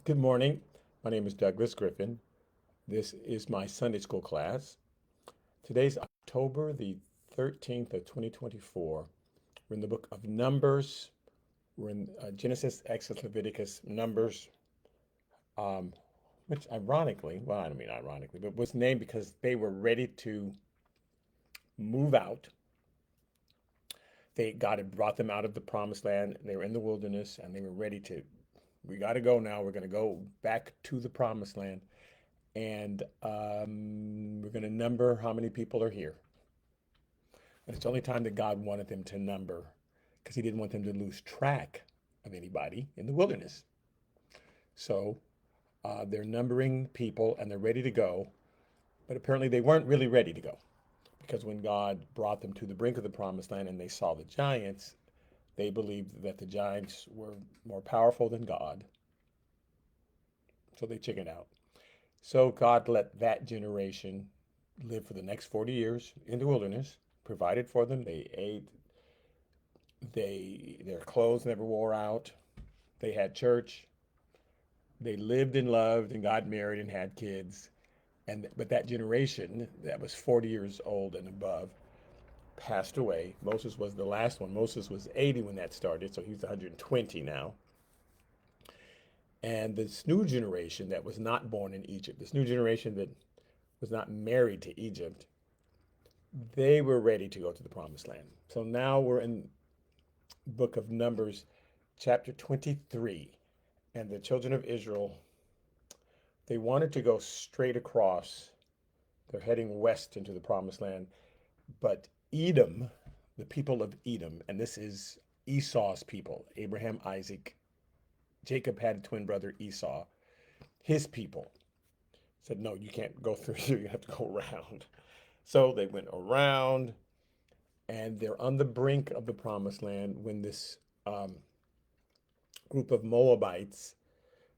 Good morning. My name is Douglas Griffin. This is my Sunday school class. Today's October the 13th of 2024. We're in the book of Numbers. We're in Genesis, Exodus, Leviticus, Numbers, um, which ironically, well, I don't mean ironically, but was named because they were ready to move out. God had brought them out of the promised land. They were in the wilderness and they were ready to, we got to go now. We're going to go back to the promised land. And we're going to number how many people are here. And it's the only time that God wanted them to number because he didn't want them to lose track of anybody in the wilderness. So they're numbering people and they're ready to go. But apparently they weren't really ready to go because when God brought them to the brink of the promised land and they saw the giants, they believed that the giants were more powerful than God. So they chickened out. So God let that generation live for the next 40 years in the wilderness, provided for them. They ate, their clothes never wore out. They had church. They lived and loved and got married and had kids. But that generation that was 40 years old and above passed away. Moses was the last one. Moses was 80 when that started, so he's 120 now. And this new generation that was not born in Egypt, this new generation that was not married to Egypt, they were ready to go to the promised land. So now we're in book of Numbers, chapter 23. And the children of Israel, they wanted to go straight across. They're heading west into the promised land. But Edom, the people of Edom, and this is Esau's people, Abraham, Isaac, Jacob had a twin brother, Esau. His people said, no, you can't go through here. You have to go around. So they went around and they're on the brink of the promised land when this group of Moabites,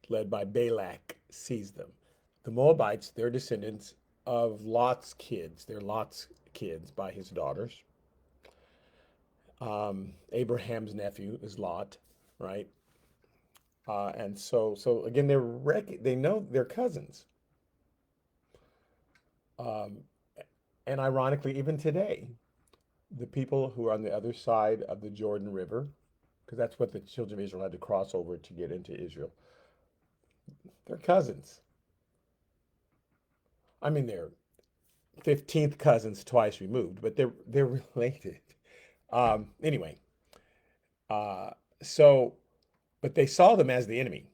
led by Balak, sees them. The Moabites, they're descendants of Lot's kids. They're Lot's kids by his daughters. Abraham's nephew is Lot, right? And so again, they know they're cousins. Um, and ironically, even today, the people who are on the other side of the Jordan River, because that's what the children of Israel had to cross over to get into Israel, they're cousins. I mean, they're 15th cousins twice removed, but they're related. Anyway, uh, so but they saw them as the enemy,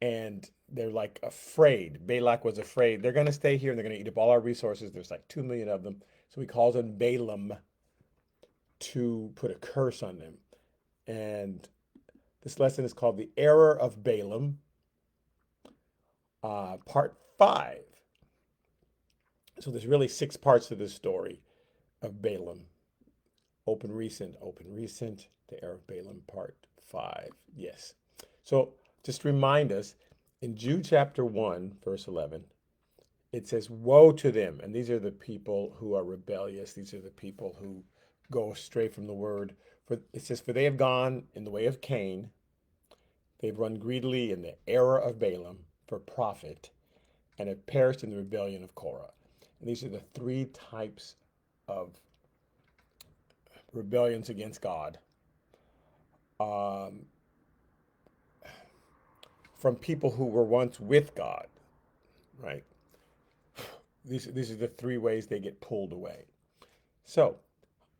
and they're like afraid. Balak was afraid. They're going to stay here and they're going to eat up all our resources. There's like 2 million of them. So he calls on Balaam to put a curse on them. And this lesson is called The Error of Balaam, part 5. So there's really 6 parts to this story of Balaam. Open recent, The Error of Balaam, part 5. Yes. So just remind us, in Jude chapter 1, verse 11, it says, woe to them. And these are the people who are rebellious. These are the people who go astray from the word. For it says, for they have gone in the way of Cain. They've run greedily in the error of Balaam for profit and have perished in the rebellion of Korah. And these are the 3 types of rebellions against God. Um, from people who were once with God, right? These are the 3 ways they get pulled away. So,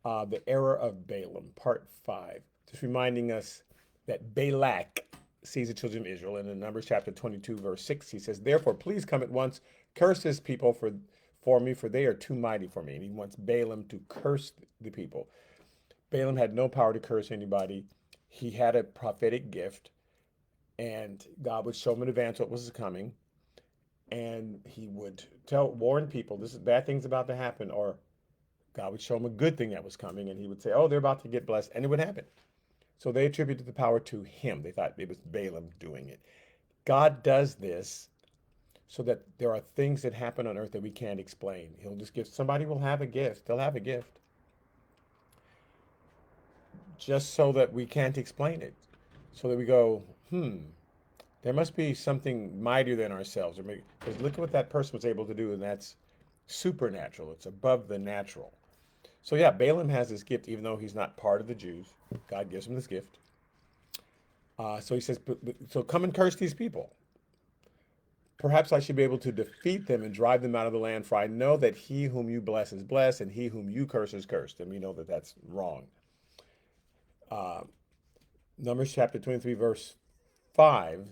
the error of Balaam, part 5, just reminding us that Balak sees the children of Israel. And in Numbers chapter 22, verse 6, he says, therefore, please come at once, curse this people for me, for they are too mighty for me. And he wants Balaam to curse the people. Balaam had no power to curse anybody. He had a prophetic gift, and God would show him in advance what was coming. And he would warn people, this is bad things about to happen, or God would show him a good thing that was coming, and he would say, oh, they're about to get blessed, and it would happen. So they attributed the power to him. They thought it was Balaam doing it. God does this so that there are things that happen on earth that we can't explain. He'll just give, somebody will have a gift. They'll have a gift just so that we can't explain it. So that we go, there must be something mightier than ourselves. Or because look at what that person was able to do, and that's supernatural. It's above the natural. So yeah, Balaam has this gift, even though he's not part of the Jews. God gives him this gift. So he says, so come and curse these people. Perhaps I should be able to defeat them and drive them out of the land, for I know that he whom you bless is blessed, and he whom you curse is cursed. And we know that that's wrong. Numbers chapter 23, verse 5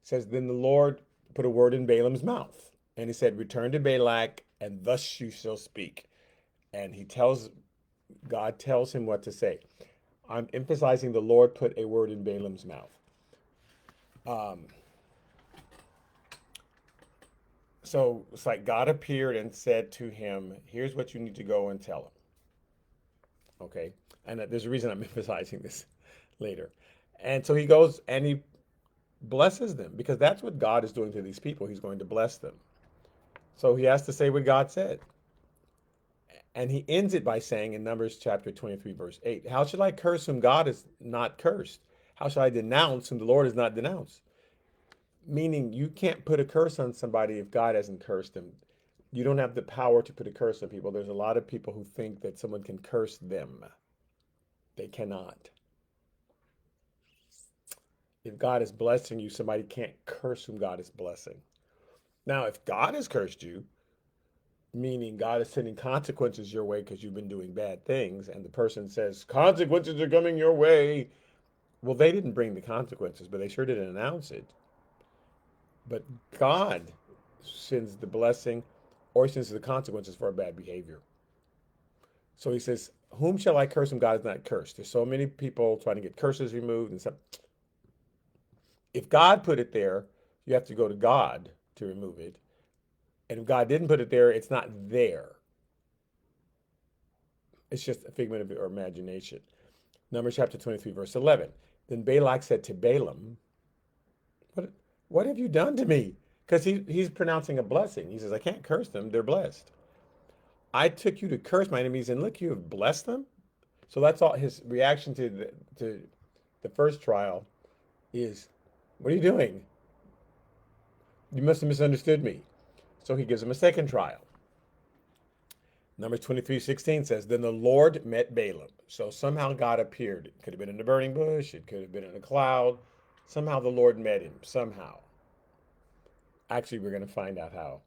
says, Then the Lord put a word in Balaam's mouth, and he said, Return to Balak, and thus you shall speak. And God tells him what to say. I'm emphasizing the Lord put a word in Balaam's mouth. So it's like God appeared and said to him, Here's what you need to go and tell him. Okay. And there's a reason I'm emphasizing this later. And so he goes and he blesses them because that's what God is doing to these people. He's going to bless them. So he has to say what God said. And he ends it by saying in Numbers chapter 23, verse 8, How shall I curse whom God is not cursed? How shall I denounce whom the Lord is not denounced? Meaning you can't put a curse on somebody if God hasn't cursed them. You don't have the power to put a curse on people. There's a lot of people who think that someone can curse them. They cannot. If God is blessing you, somebody can't curse whom God is blessing. Now, if God has cursed you, meaning God is sending consequences your way because you've been doing bad things, and the person says, consequences are coming your way. Well, they didn't bring the consequences, but they sure didn't announce it. But God sends the blessing or he sends the consequences for our bad behavior. So he says, Whom shall I curse whom God is not cursed? There's so many people trying to get curses removed and stuff. If God put it there, you have to go to God to remove it. And if God didn't put it there, it's not there. It's just a figment of your imagination. Numbers chapter 23, verse 11. Then Balak said to Balaam, What have you done to me? Because he's pronouncing a blessing. He says, I can't curse them. They're blessed. I took you to curse my enemies, and look, you have blessed them. So that's all his reaction to the first trial is, What are you doing? You must have misunderstood me. So he gives him a second trial. Numbers 23:16 says, Then the Lord met Balaam. So somehow God appeared. It could have been in a burning bush. It could have been in a cloud. Somehow the Lord met him. Somehow. Actually, we're going to find out how.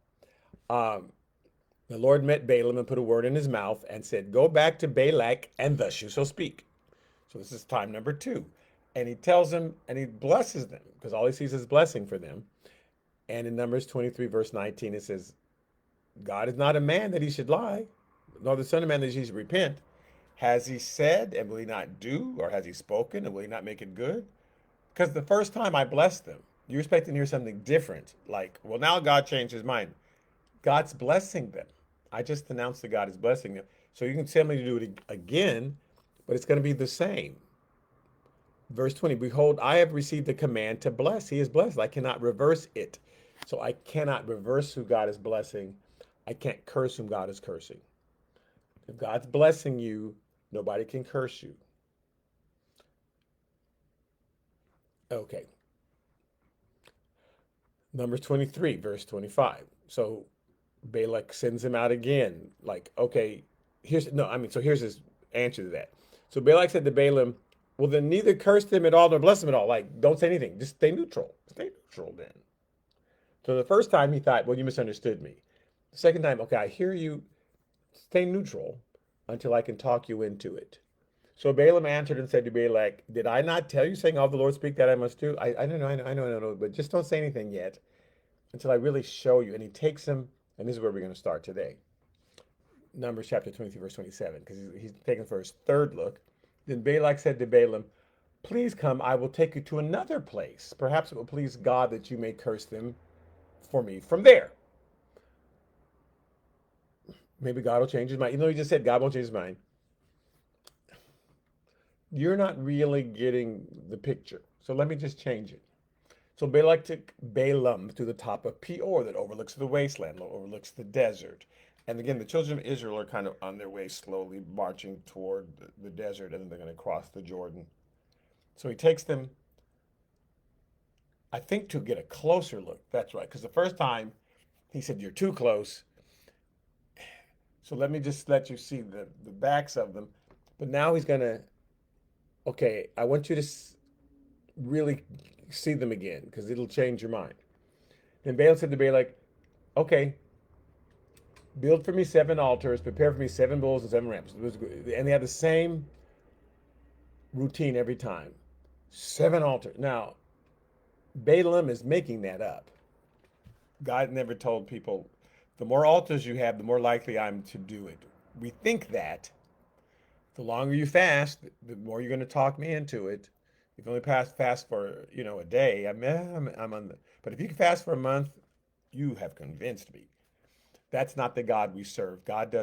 The Lord met Balaam and put a word in his mouth and said, Go back to Balak, and thus you shall speak. So this is time number 2. And he tells them, and he blesses them, because all he sees is blessing for them. And in Numbers 23, verse 19, it says, God is not a man that he should lie, nor the son of man that he should repent. Has he said, and will he not do? Or has he spoken, and will he not make it good? Because the first time I blessed them, you're expecting to hear something different. Like, well, now God changed his mind. God's blessing them. I just announced that God is blessing them. So you can tell me to do it again, but it's going to be the same. Verse 20, Behold, I have received the command to bless. He is blessed. I cannot reverse it. So I cannot reverse who God is blessing. I can't curse whom God is cursing. If God's blessing you, nobody can curse you. Okay. Numbers 23, verse 25. So Balak sends him out again. Like, okay, here's his answer to that. So Balak said to Balaam, Well, then neither curse them at all nor bless them at all. Like, don't say anything. Just stay neutral. Stay neutral then. So the first time he thought, Well, you misunderstood me. The second time, okay, I hear you. Stay neutral until I can talk you into it. So Balaam answered and said to Balak, Did I not tell you, saying, All the Lord speak that I must do? I don't know, I know, but just don't say anything yet until I really show you. And he takes him, and this is where we're going to start today. Numbers chapter 23, verse 27, because he's taken for his third look. Then Balak said to Balaam, Please come, I will take you to another place. Perhaps it will please God that you may curse them for me from there. Maybe God will change his mind. Even though he just said God won't change his mind. You're not really getting the picture. So let me just change it. So Balak took Balaam to the top of Peor that overlooks the wasteland, overlooks the desert. And again, the children of Israel are kind of on their way, slowly marching toward the desert, and then they're going to cross the Jordan. So he takes them I think to get a closer look. That's right. Because the first time he said, "You're too close." So let me just let you see the backs of them. But now he's going to, okay, I want you to really see them again because it'll change your mind. And Balaam said to Balak, okay, build for me 7 altars, prepare for me 7 bulls and 7 rams. And they had the same routine every time. 7 altars. Now, Balaam is making that up. God never told people, the more altars you have, the more likely I'm to do it. We think that. The longer you fast, the more you're going to talk me into it. If you only fast for, a day, I'm on the, but if you can fast for a month, you have convinced me. That's not the God we serve. God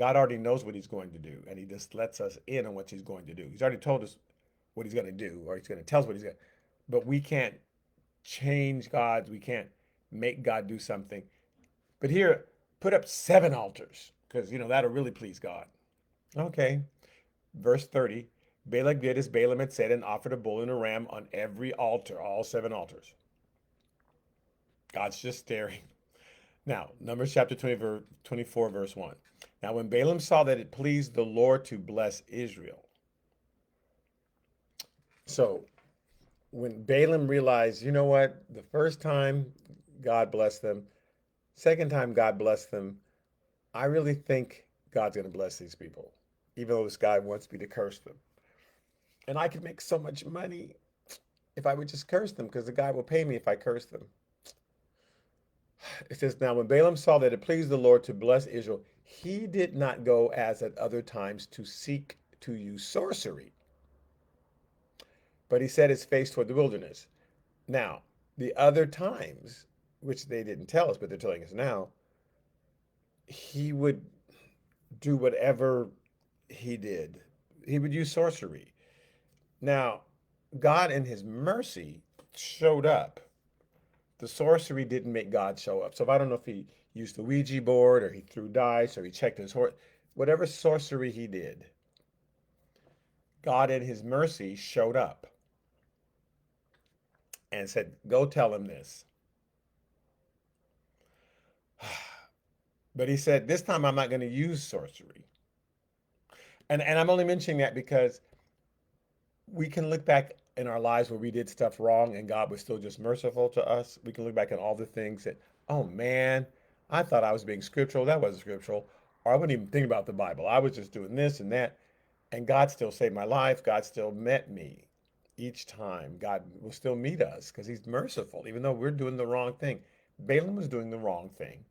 already knows what he's going to do, and he just lets us in on what he's going to do. He's already told us what he's going to do, or he's going to tell us what he's going to, but we can't change God. We can't make God do something. But here, put up 7 altars, because, that'll really please God. Okay. Verse 30, Balak did as Balaam had said and offered a bull and a ram on every altar, all 7 altars. God's just staring. Now, Numbers chapter 24, verse 1. Now, when Balaam saw that it pleased the Lord to bless Israel. So, when Balaam realized, you know what, the first time God blessed them, second time God blessed them, I really think God's going to bless these people, even though this guy wants me to curse them. And I could make so much money if I would just curse them because the guy will pay me if I curse them. It says, now when Balaam saw that it pleased the Lord to bless Israel, he did not go as at other times to seek to use sorcery, but he set his face toward the wilderness. Now, the other times, which they didn't tell us, but they're telling us now, he would do whatever he did. He would use sorcery. Now, God in his mercy showed up. The sorcery didn't make God show up. So if I don't know if he used the Ouija board or he threw dice or he checked his horse, whatever sorcery he did, God in his mercy showed up and said, go tell him this. But he said, this time I'm not going to use sorcery. And I'm only mentioning that because we can look back in our lives where we did stuff wrong and God was still just merciful to us. We can look back at all the things that, oh man, I thought I was being scriptural. That wasn't scriptural. Or I wouldn't even think about the Bible. I was just doing this and that. And God still saved my life. God still met me each time. God will still meet us because he's merciful, even though we're doing the wrong thing. Balaam was doing the wrong thing.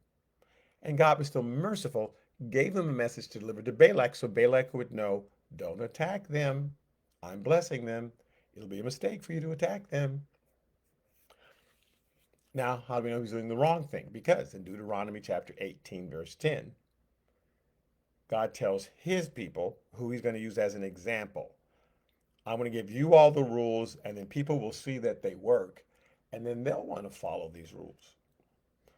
And God was still merciful, gave them a message to deliver to Balak so Balak would know, don't attack them. I'm blessing them. It'll be a mistake for you to attack them. Now, how do we know he's doing the wrong thing? Because in Deuteronomy chapter 18, verse 10, God tells his people who he's going to use as an example. I'm going to give you all the rules, and then people will see that they work, and then they'll want to follow these rules.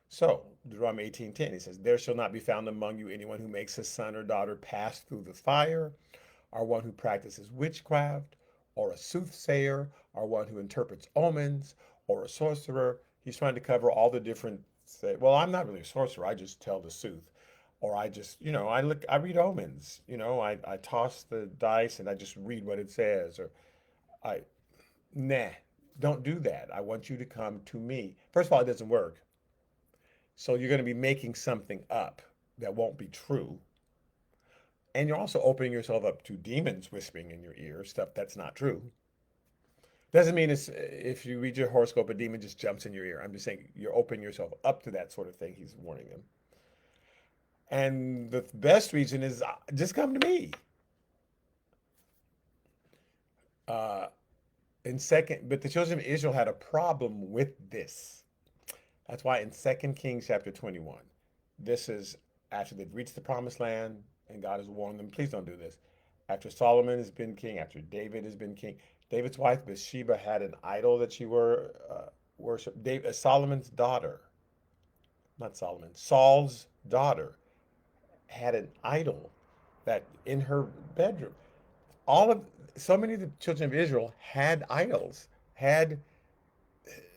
So, Deuteronomy 18:10, he says, there shall not be found among you anyone who makes his son or daughter pass through the fire, or one who practices witchcraft, or a soothsayer, or one who interprets omens, or a sorcerer. He's trying to cover all the different, say, well, I'm not really a sorcerer, I just tell the sooth. Or I just, I read omens, I toss the dice and I just read what it says. Or I, nah, don't do that. I want you to come to me. First of all, it doesn't work. So you're going to be making something up that won't be true. And you're also opening yourself up to demons whispering in your ear, stuff that's not true. Doesn't mean it's if you read your horoscope, a demon just jumps in your ear. I'm just saying you're opening yourself up to that sort of thing. He's warning them. And the best reason is just come to me. Uh, but the children of Israel had a problem with this. That's why in 2 Kings chapter 21, this is after they've reached the promised land and God has warned them, please don't do this. After Solomon has been king, after David has been king, David's wife Bathsheba had an idol that she worshipped. Solomon's daughter, not Solomon, Saul's daughter had an idol that in her bedroom. So many of the children of Israel had idols, had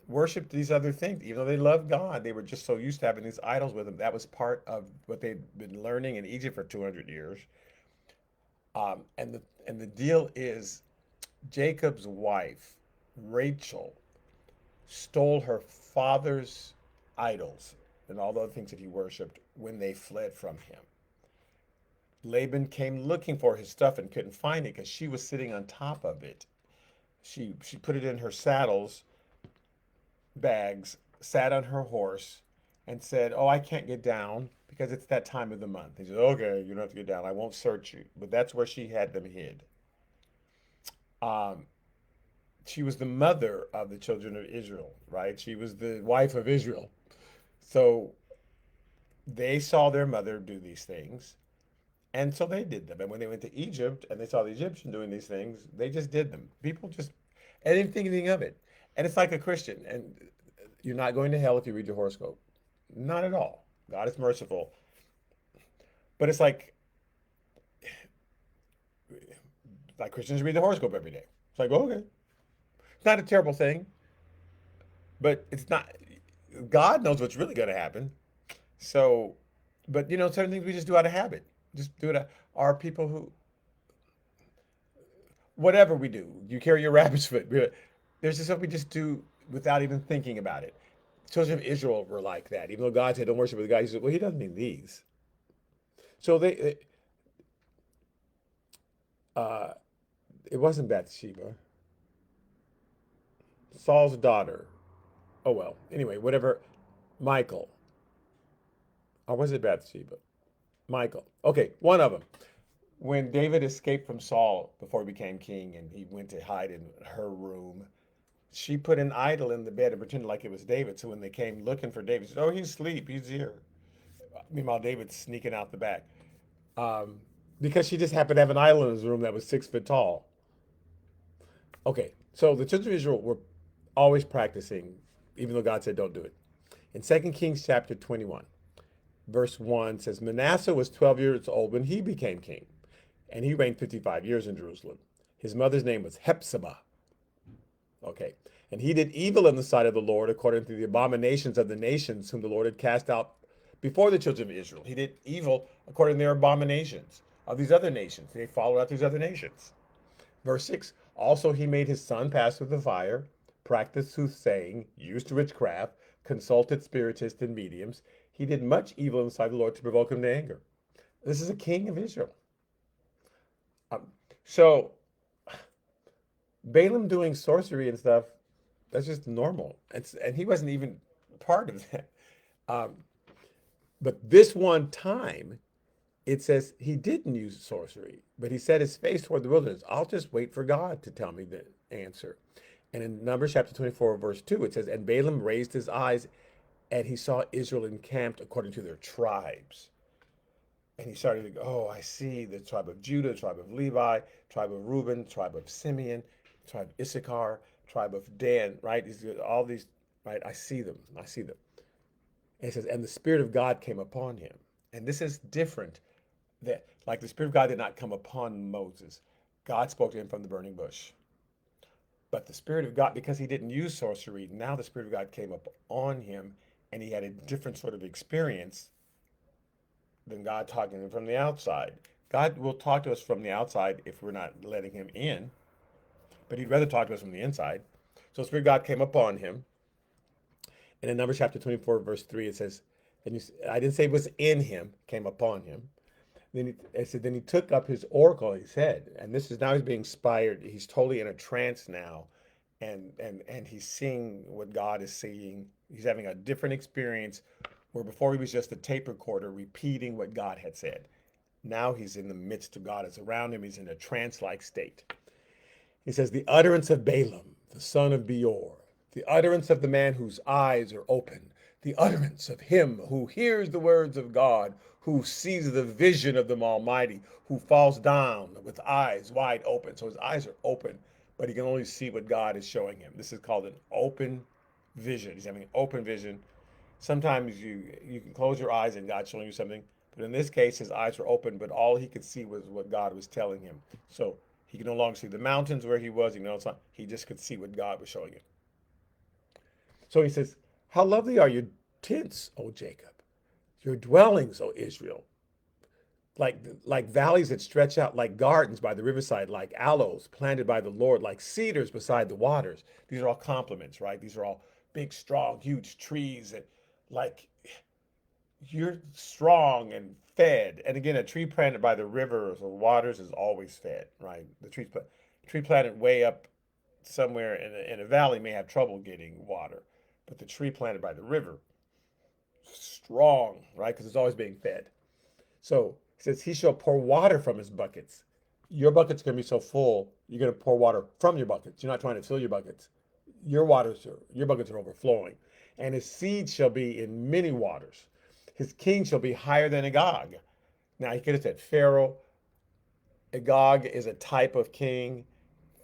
worshiped these other things. Even though they loved God, they were just so used to having these idols with them. That was part of what they'd been learning in Egypt for 200 years. And the deal is Jacob's wife, Rachel, stole her father's idols and all the other things that he worshipped when they fled from him. Laban came looking for his stuff and couldn't find it because she was sitting on top of it. She put it in her saddles bags, sat on her horse, and said, "Oh, I can't get down because it's that time of the month." He said, "Okay, you don't have to get down. I won't search you." But that's where she had them hid. Um, she was the mother of the children of Israel, right? She was the wife of Israel. So they saw their mother do these things, and so they did them. And when they went to Egypt and they saw the Egyptian doing these things, they just did them. People just, I didn't think anything of it. And it's like a Christian, and you're not going to hell if you read your horoscope. Not at all. God is merciful. But it's like Christians read the horoscope every day. It's like, okay. It's not a terrible thing, but it's not, God knows what's really going to happen. So, but certain things we just do out of habit. Just do it. Are people who, whatever we do, you carry your rabbit's foot. There's just stuff we just do without even thinking about it. Children of Israel were like that. Even though God said, "Don't worship the God," He said, "Well, He doesn't mean these." So uh, it wasn't Bathsheba, Saul's daughter. Oh well. Anyway, whatever. Michael, or was it Bathsheba? Michael. Okay, one of them. When David escaped from Saul before he became king, and he went to hide in her room, she put an idol in the bed and pretended like it was David. So when they came looking for David, she said, "Oh, he's asleep. He's here." Meanwhile, David's sneaking out the back. Um, because she just happened to have an idol in his room that was 6 foot tall. Okay, so the children of Israel were always practicing, even though God said don't do it. In 2 Kings chapter 21, verse 1 says, Manasseh was 12 years old when he became king, and he reigned 55 years in Jerusalem. His mother's name was Hephzibah. Okay, and he did evil in the sight of the Lord according to the abominations of the nations whom the Lord had cast out before the children of Israel. He did evil according to their abominations of these other nations. They followed out these other nations. Verse 6, also he made his son pass through the fire, practiced soothsaying, used witchcraft, consulted spiritists and mediums. He did much evil in the sight of the Lord to provoke him to anger. This is a king of Israel. So Balaam doing sorcery and stuff, that's just normal. And he wasn't even part of that. Um, but this one time, it says he didn't use sorcery, but he set his face toward the wilderness. I'll just wait for God to tell me the answer. And in Numbers chapter 24, verse 2, it says, And Balaam raised his eyes, and he saw Israel encamped according to their tribes. And he started to go, oh, I see the tribe of Judah, tribe of Levi, tribe of Reuben, tribe of Simeon, tribe of Issachar, tribe of Dan, right? All these, right? I see them. I see them. And it says, and the Spirit of God came upon him. And this is different. That, like the Spirit of God did not come upon Moses. God spoke to him from the burning bush. But the Spirit of God, because he didn't use sorcery, now the Spirit of God came up on him, and he had a different sort of experience than God talking to him from the outside. God will talk to us from the outside if we're not letting him in, but he'd rather talk to us from the inside. So the Spirit of God came upon him. And in Numbers chapter 24, verse 3, it says, I didn't say it was in him, came upon him. It said, then he took up his oracle in his head. And this is now he's being inspired. He's totally in a trance now. And he's seeing what God is seeing. He's having a different experience where before he was just a tape recorder repeating what God had said. Now he's in the midst of God. It's around him. He's in a trance-like state. He says, the utterance of Balaam, the son of Beor, the utterance of the man whose eyes are open, the utterance of him who hears the words of God, who sees the vision of the Almighty, who falls down with eyes wide open. So his eyes are open, but he can only see what God is showing him. This is called an open vision. He's having an open vision. Sometimes you can close your eyes and God's showing you something. But in this case, his eyes were open, but all he could see was what God was telling him. So he could no longer see the mountains where he was. He just could see what God was showing him. So he says, how lovely are your tents, O Jacob, your dwellings, O Israel, like valleys that stretch out, like gardens by the riverside, like aloes planted by the Lord, like cedars beside the waters. These are all compliments, right? These are all big, strong, huge trees, and like you're strong and fed. And again, a tree planted by the rivers or waters is always fed, right? Tree planted way up somewhere in a valley may have trouble getting water, but the tree planted by the river, strong, right? Because it's always being fed. So he says, he shall pour water from his buckets. Your bucket's going to be so full, you're going to pour water from your buckets. You're not trying to fill your buckets. Your buckets are overflowing. And his seed shall be in many waters. His king shall be higher than Agag. Now, he could have said Pharaoh. Agag is a type of king.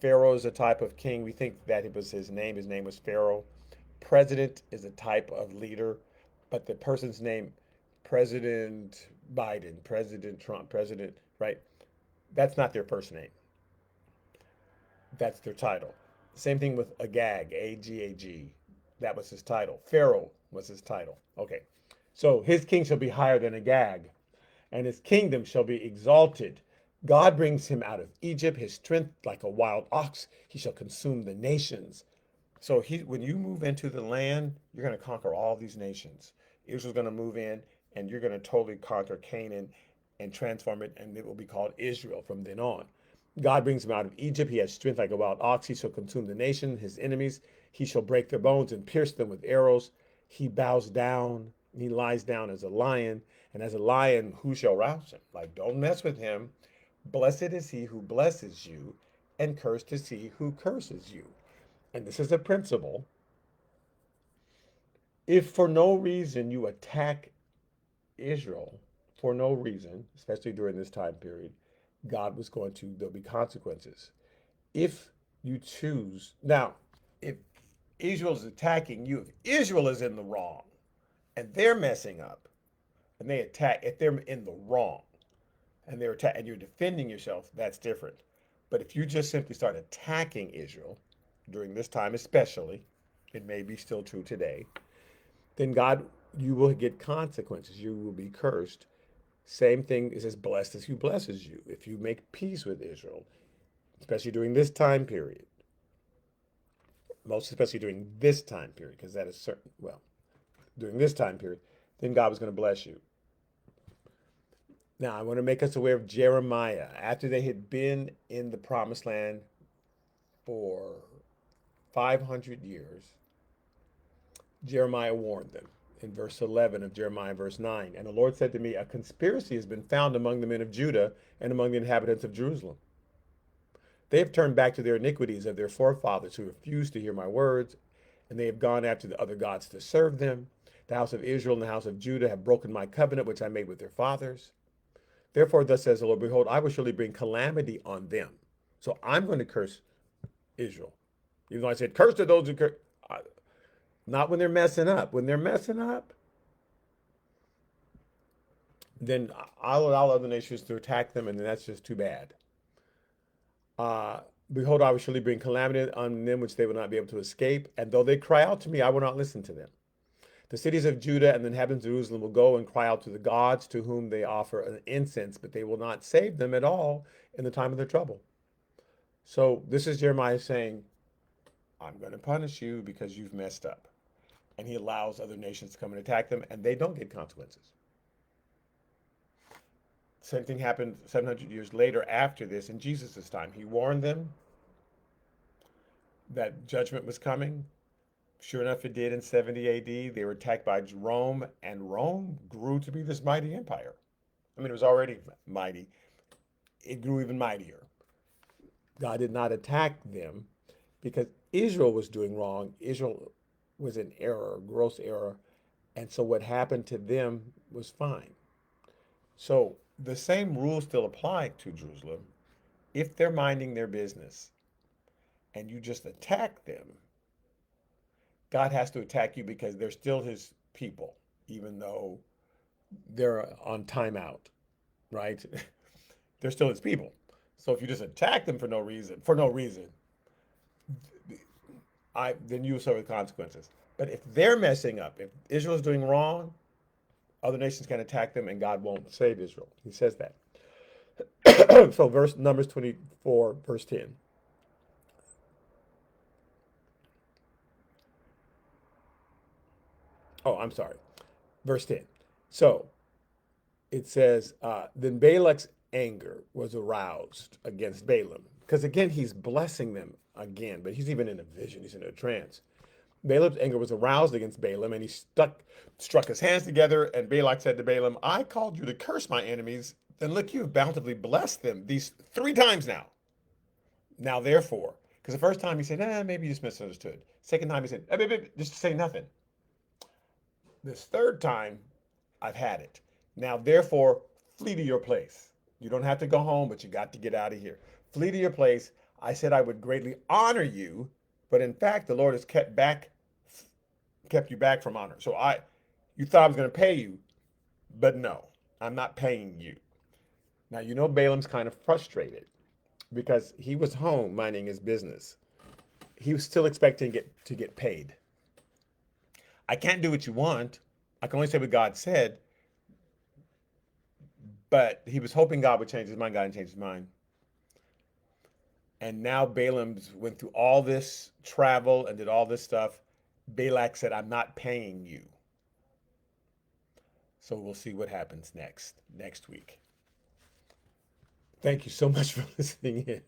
Pharaoh is a type of king. We think that it was his name. His name was Pharaoh. President is a type of leader, but the person's name, President Biden, President Trump, President, right? That's not their first name. That's their title. Same thing with Agag, A-G-A-G. That was his title. Pharaoh was his title. Okay. So his king shall be higher than Agag, and his kingdom shall be exalted. God brings him out of Egypt, his strength like a wild ox. He shall consume the nations. So when you move into the land, you're going to conquer all these nations. Israel's going to move in, and you're going to totally conquer Canaan and transform it, and it will be called Israel from then on. God brings him out of Egypt. He has strength like a wild ox. He shall consume the nation, his enemies. He shall break their bones and pierce them with arrows. He bows down. He lies down as a lion. And as a lion, who shall rouse him? Like, don't mess with him. Blessed is he who blesses you, and cursed is he who curses you. And this is a principle. If for no reason you attack Israel, for no reason, especially during this time period, there'll be consequences. If you choose, now, if Israel is attacking you, if Israel is in the wrong and they're messing up and they attack, if they're in the wrong and and you're defending yourself, that's different. But if you just simply start attacking Israel during this time, especially, it may be still true today, then you will get consequences. You will be cursed. Same thing, it says, blessed is who blesses you. If you make peace with Israel, especially during this time period, most especially during this time period, because that is certain, well, during this time period, then God was going to bless you. Now, I want to make us aware of Jeremiah. After they had been in the promised land for 500 years, Jeremiah warned them in verse 11 of Jeremiah, verse 9. And the Lord said to me, a conspiracy has been found among the men of Judah and among the inhabitants of Jerusalem. They have turned back to their iniquities of their forefathers who refused to hear my words, and they have gone after the other gods to serve them. The house of Israel and the house of Judah have broken my covenant which I made with their fathers. Therefore, thus says the Lord, behold, I will surely bring calamity on them. So I'm going to curse Israel. Even though I said, curse to those who curse. Not when they're messing up. When they're messing up, then I'll allow other nations to attack them, and then that's just too bad. Uh, Behold, I will surely bring calamity on them which they will not be able to escape. And though they cry out to me, I will not listen to them. The cities of Judah and the inhabitants of Jerusalem will go and cry out to the gods to whom they offer an incense, but they will not save them at all in the time of their trouble. So this is Jeremiah saying, I'm going to punish you because you've messed up. And he allows other nations to come and attack them, and they don't get consequences. Same thing happened 700 years later after this in Jesus' time. He warned them that judgment was coming. Sure enough, it did in 70 AD. They were attacked by Rome, and Rome grew to be this mighty empire. I mean, it was already mighty. It grew even mightier. God did not attack them because Israel was doing wrong. Israel was in error, gross error. And so what happened to them was fine. So the same rules still apply to Jerusalem if they're minding their business and you just attack them. God has to attack you because they're still his people, even though they're on timeout, right? They're still his people. So if you just attack them for no reason, then you suffer consequences. But if they're messing up, if Israel's doing wrong, other nations can attack them and God won't save Israel. He says that. So verse Numbers 24, verse 10. Oh, I'm sorry. Verse 10. So it says, then Balak's anger was aroused against Balaam. Because again, he's blessing them again, but he's even in a vision, he's in a trance. Balaam's anger was aroused against Balaam, and he struck his hands together. And Balak said to Balaam, I called you to curse my enemies. Then look, you have bountifully blessed them these 3 times now. Now, therefore, because the first time he said, maybe you just misunderstood. Second time he said, just say nothing. This third time, I've had it. Now, therefore, flee to your place. You don't have to go home, but you got to get out of here. Flee to your place. I said I would greatly honor you, but in fact, the Lord has kept you back from honor. So you thought I was going to pay you, but no, I'm not paying you. Now, Balaam's kind of frustrated because he was home minding his business. He was still expecting to get paid. I can't do what you want. I can only say what God said, but he was hoping God would change his mind. God didn't change his mind. And now Balaam's went through all this travel and did all this stuff. Balak said, I'm not paying you. So we'll see what happens next week. Thank you so much for listening in.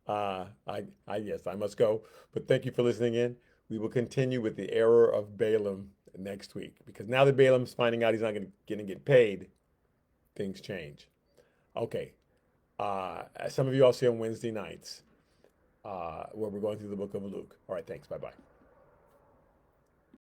Yes, I must go, but thank you for listening in. We will continue with the error of Balaam next week, because now that Balaam's finding out he's not going to get paid, things change. Okay. Some of you I'll see on Wednesday nights, where we're going through the book of Luke. All right, thanks. Bye-bye.